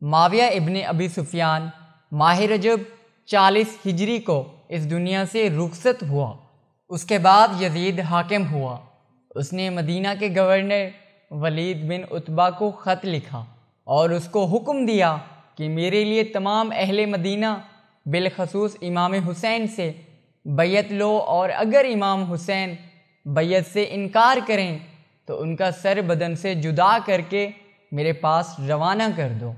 معاویہ ابن ابی سفیان ماہ رجب 40 ہجری کو اس دنیا سے رخصت ہوا۔ اس کے بعد یزید حاکم ہوا۔ اس نے مدینہ کے گورنر ولید بن عتبہ کو خط لکھا اور اس کو حکم دیا کہ میرے لیے تمام اہل مدینہ بالخصوص امام حسین سے بیعت لو، اور اگر امام حسین بیعت سے انکار کریں تو ان کا سر بدن سے جدا کر کے میرے پاس روانہ کر دو۔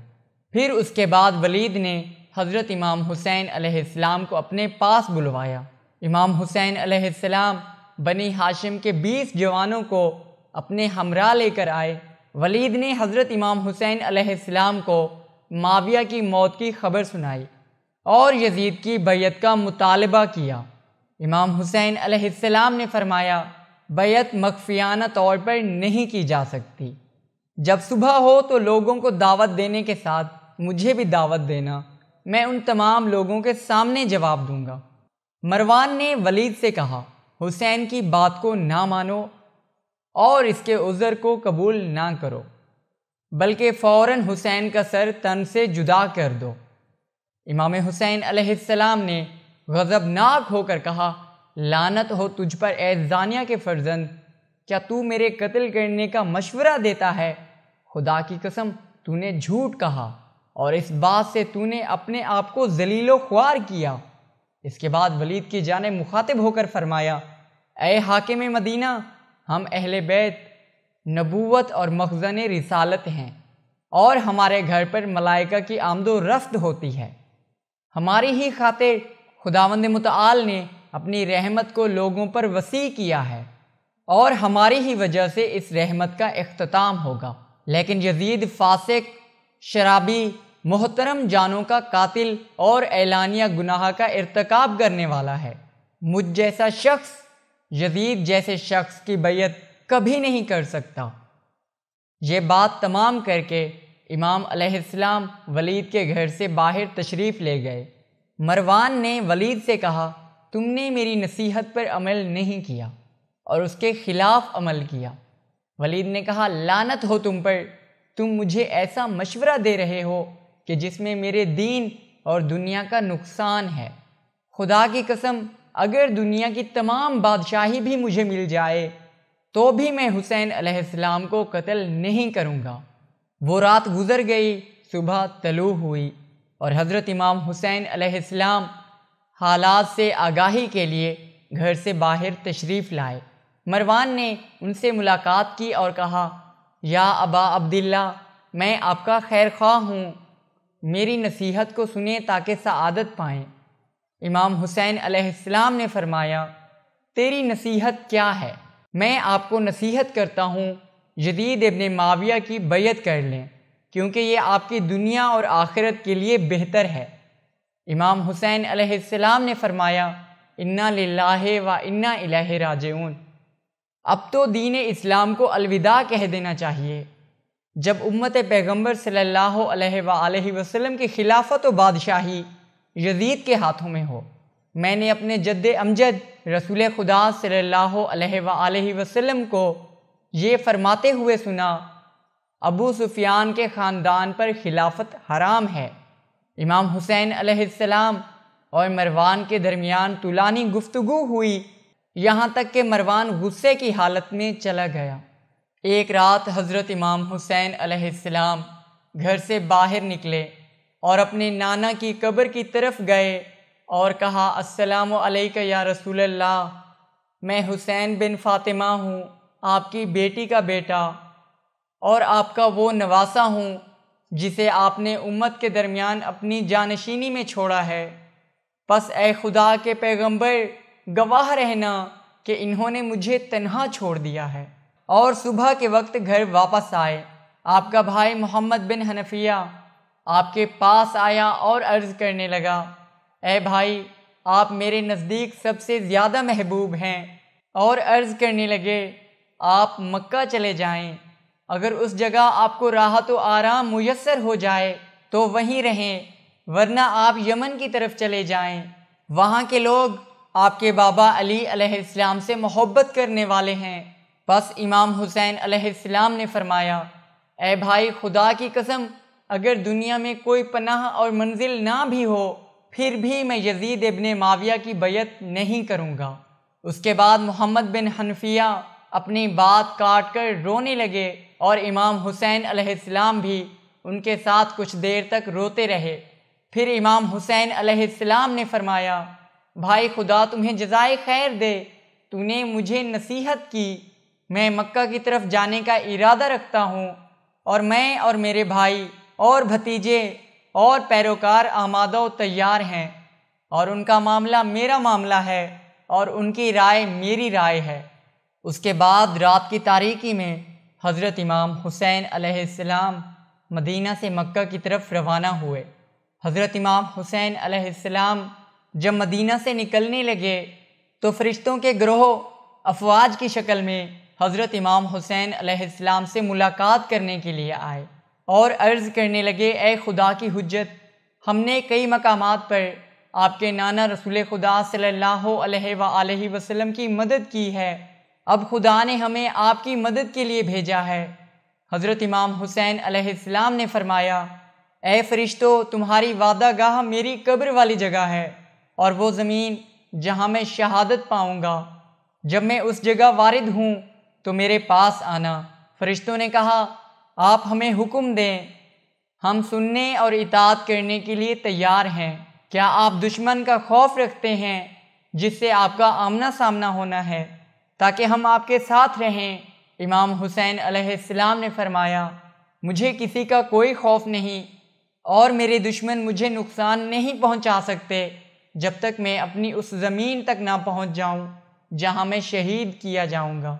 پھر اس کے بعد ولید نے حضرت امام حسین علیہ السلام کو اپنے پاس بلوایا۔ امام حسین علیہ السلام بنی ہاشم کے 20 جوانوں کو اپنے ہمراہ لے کر آئے۔ ولید نے حضرت امام حسین علیہ السلام کو معاویہ کی موت کی خبر سنائی اور یزید کی بیعت کا مطالبہ کیا۔ امام حسین علیہ السلام نے فرمایا، بیعت مخفیانہ طور پر نہیں کی جا سکتی۔ جب صبح ہو تو لوگوں کو دعوت دینے کے ساتھ مجھے بھی دعوت دینا، میں ان تمام لوگوں کے سامنے جواب دوں گا۔ مروان نے ولید سے کہا، حسین کی بات کو نہ مانو اور اس کے عذر کو قبول نہ کرو، بلکہ فوراً حسین کا سر تن سے جدا کر دو۔ امام حسین علیہ السلام نے غضبناک ہو کر کہا، لعنت ہو تجھ پر اے زانیہ کے فرزند، کیا تو میرے قتل کرنے کا مشورہ دیتا ہے؟ خدا کی قسم تو نے جھوٹ کہا اور اس بات سے تو نے اپنے آپ کو ذلیل و خوار کیا۔ اس کے بعد ولید کی جانب مخاطب ہو کر فرمایا، اے حاکم مدینہ، ہم اہل بیت نبوت اور مخزن رسالت ہیں اور ہمارے گھر پر ملائکہ کی آمد و رفت ہوتی ہے۔ ہماری ہی خاطر خداوند متعال نے اپنی رحمت کو لوگوں پر وسیع کیا ہے اور ہماری ہی وجہ سے اس رحمت کا اختتام ہوگا، لیکن یزید فاسق، شرابی، محترم جانوں کا قاتل اور اعلانیہ گناہ کا ارتکاب کرنے والا ہے۔ مجھ جیسا شخص یزید جیسے شخص کی بیعت کبھی نہیں کر سکتا۔ یہ بات تمام کر کے امام علیہ السلام ولید کے گھر سے باہر تشریف لے گئے۔ مروان نے ولید سے کہا، تم نے میری نصیحت پر عمل نہیں کیا اور اس کے خلاف عمل کیا۔ ولید نے کہا، لعنت ہو تم پر، تم مجھے ایسا مشورہ دے رہے ہو کہ جس میں میرے دین اور دنیا کا نقصان ہے۔ خدا کی قسم اگر دنیا کی تمام بادشاہی بھی مجھے مل جائے تو بھی میں حسین علیہ السلام کو قتل نہیں کروں گا۔ وہ رات گزر گئی، صبح طلوع ہوئی اور حضرت امام حسین علیہ السلام حالات سے آگاہی کے لیے گھر سے باہر تشریف لائے۔ مروان نے ان سے ملاقات کی اور کہا، یا ابا عبداللہ، میں آپ کا خیر خواہ ہوں، میری نصیحت کو سنیں تاکہ سعادت پائیں۔ امام حسین علیہ السلام نے فرمایا، تیری نصیحت کیا ہے؟ میں آپ کو نصیحت کرتا ہوں یزید ابن معاویہ کی بیعت کر لیں، کیونکہ یہ آپ کی دنیا اور آخرت کے لیے بہتر ہے۔ امام حسین علیہ السلام نے فرمایا، انا للہ و انا الیہ راجعون۔ اب تو دین اسلام کو الوداع کہہ دینا چاہیے۔ جب امت پیغمبر صلی اللہ علیہ وآلہ وسلم کی خلافت و بادشاہی یزید کے ہاتھوں میں ہو، میں نے اپنے جد امجد رسول خدا صلی اللہ علیہ وآلہ وسلم کو یہ فرماتے ہوئے سنا، ابو سفیان کے خاندان پر خلافت حرام ہے۔ امام حسین علیہ السلام اور مروان کے درمیان طولانی گفتگو ہوئی، یہاں تک کہ مروان غصے کی حالت میں چلا گیا۔ ایک رات حضرت امام حسین علیہ السلام گھر سے باہر نکلے اور اپنے نانا کی قبر کی طرف گئے اور کہا، السلام علیکہ یا رسول اللہ، میں حسین بن فاطمہ ہوں، آپ کی بیٹی کا بیٹا اور آپ کا وہ نواسہ ہوں جسے آپ نے امت کے درمیان اپنی جانشینی میں چھوڑا ہے۔ پس اے خدا کے پیغمبر، گواہ رہنا کہ انہوں نے مجھے تنہا چھوڑ دیا ہے۔ اور صبح کے وقت گھر واپس آئے۔ آپ کا بھائی محمد بن حنفیہ آپ کے پاس آیا اور عرض کرنے لگا، اے بھائی، آپ میرے نزدیک سب سے زیادہ محبوب ہیں، اور عرض کرنے لگے، آپ مکہ چلے جائیں، اگر اس جگہ آپ کو راحت و آرام میسر ہو جائے تو وہیں رہیں، ورنہ آپ یمن کی طرف چلے جائیں، وہاں کے لوگ آپ کے بابا علی علیہ السلام سے محبت کرنے والے ہیں۔ بس امام حسین علیہ السلام نے فرمایا، اے بھائی، خدا کی قسم اگر دنیا میں کوئی پناہ اور منزل نہ بھی ہو پھر بھی میں یزید ابن معاویہ کی بیعت نہیں کروں گا۔ اس کے بعد محمد بن حنفیہ اپنی بات کاٹ کر رونے لگے اور امام حسین علیہ السلام بھی ان کے ساتھ کچھ دیر تک روتے رہے۔ پھر امام حسین علیہ السلام نے فرمایا، بھائی خدا تمہیں جزائے خیر دے، تو نے مجھے نصیحت کی، میں مکہ کی طرف جانے کا ارادہ رکھتا ہوں اور میں اور میرے بھائی اور بھتیجے اور پیروکار آمادہ و تیار ہیں، اور ان کا معاملہ میرا معاملہ ہے اور ان کی رائے میری رائے ہے۔ اس کے بعد رات کی تاریکی میں حضرت امام حسین علیہ السلام مدینہ سے مکہ کی طرف روانہ ہوئے۔ حضرت امام حسین علیہ السلام جب مدینہ سے نکلنے لگے تو فرشتوں کے گروہ افواج کی شکل میں حضرت امام حسین علیہ السلام سے ملاقات کرنے کے لیے آئے اور عرض کرنے لگے، اے خدا کی حجت، ہم نے کئی مقامات پر آپ کے نانا رسول خدا صلی اللہ علیہ وآلہ وسلم کی مدد کی ہے، اب خدا نے ہمیں آپ کی مدد کے لیے بھیجا ہے۔ حضرت امام حسین علیہ السلام نے فرمایا، اے فرشتو، تمہاری وعدہ گاہ میری قبر والی جگہ ہے اور وہ زمین جہاں میں شہادت پاؤں گا، جب میں اس جگہ وارد ہوں تو میرے پاس آنا۔ فرشتوں نے کہا، آپ ہمیں حکم دیں، ہم سننے اور اطاعت کرنے کے لیے تیار ہیں۔ کیا آپ دشمن کا خوف رکھتے ہیں جس سے آپ کا آمنا سامنا ہونا ہے تاکہ ہم آپ کے ساتھ رہیں؟ امام حسین علیہ السلام نے فرمایا، مجھے کسی کا کوئی خوف نہیں اور میرے دشمن مجھے نقصان نہیں پہنچا سکتے جب تک میں اپنی اس زمین تک نہ پہنچ جاؤں جہاں میں شہید کیا جاؤں گا۔